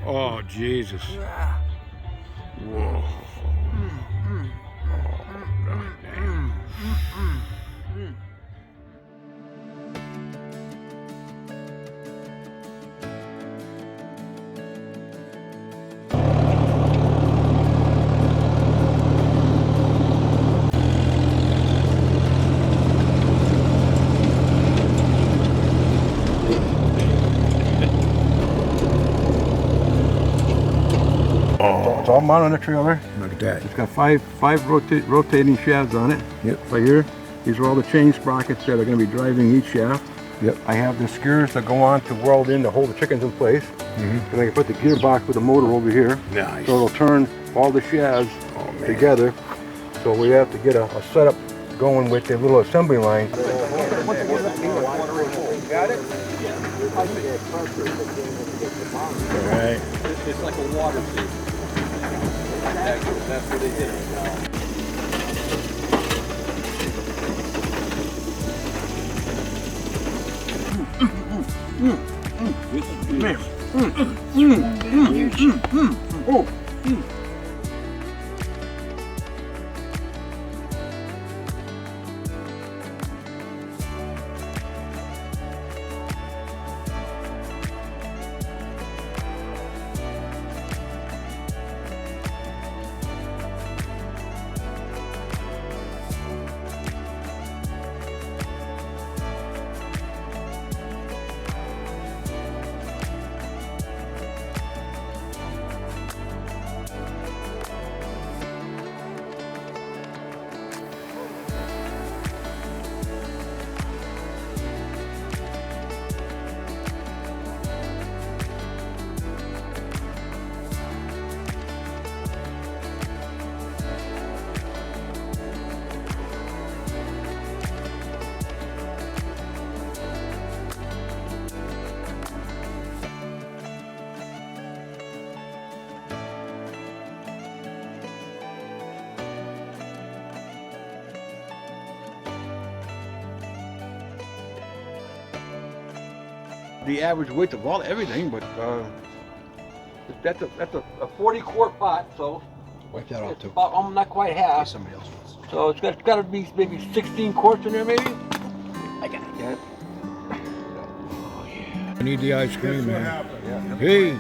Oh, Jesus. Whoa. God damn. It's all mounted on the trailer. Look at that. It's got five rotating shafts on it. Yep. Right here. These are all the chain sprockets that are going to be driving each shaft. Yep. I have the skewers that go on to weld in to hold the chickens in place. Mm-hmm. And I can put the gearbox with the motor over here. Nice. So it'll turn all the shafts together. So we have to get a setup going with the little assembly line. Got it? All right. It's like a water feed. That's what they did. The average width of everything, but that's a 40-quart pot, so Wipe that off it's too. about not quite half. Somebody else wants. So it's got to be maybe 16 quarts in there, maybe. I got it. Yeah. I need the ice cream, man. Hey,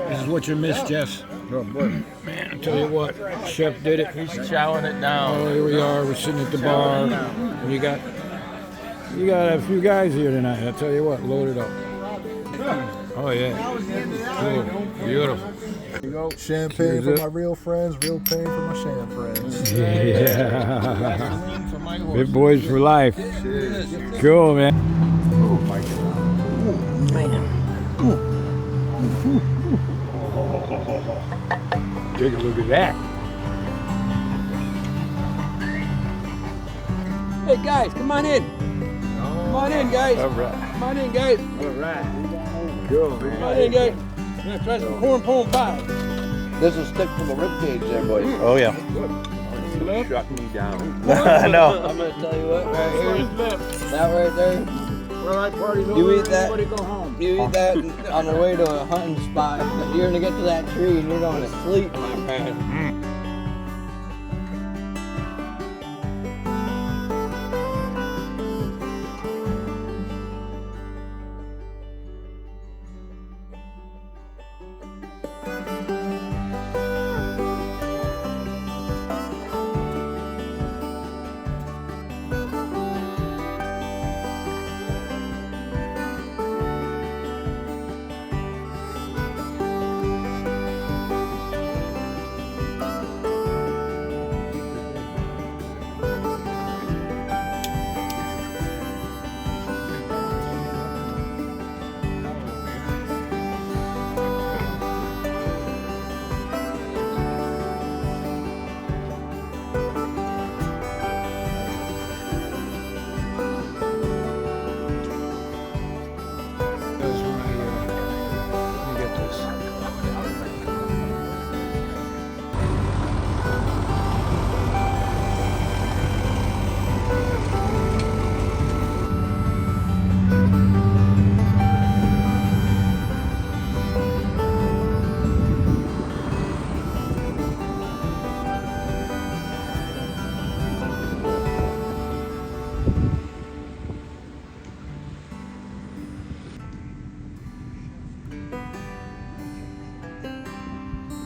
this is what you missed, Jeff. Man, I tell you what, Chef did it. He's chowing it down. Oh, here we are. We're sitting at the bar. And you got a few guys here tonight. I tell you what, load it up. Oh yeah, cool, beautiful. There you go. Champagne for my real friends, real pain for my sham friends. Yeah. Pit Boys for life. Cool, man. Oh my God. Take a look at that. Hey guys, come on in. Come on in, guys. All right. Come on in, guys. All right. Cool, man. Come on in, guys. I'm gonna try some corn pone pie. This will stick to the ribcage there, boys. Oh yeah. Shut me down. I know. I'm gonna tell you what, right Here's here, lip. that right there, Well, I party's You over. eat that? Everybody go home. you eat that on the way to a hunting spot, you're gonna get to that tree and you're going to sleep, my friend.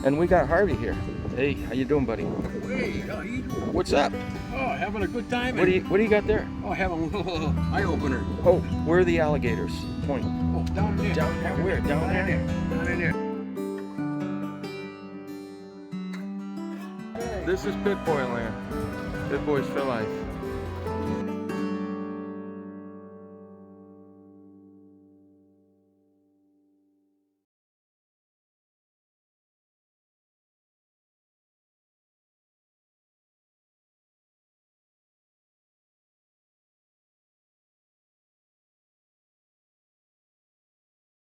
And we got Harvey here. Hey, how you doing, buddy? Hey, how you doing? What's up? Oh, having a good time. What do you got there? Oh, having a little eye opener. Oh, where are the alligators? Point. Oh, down there. Down there. Where? Down there? Down in there. This is Pit Boy land. Pit Boys for life.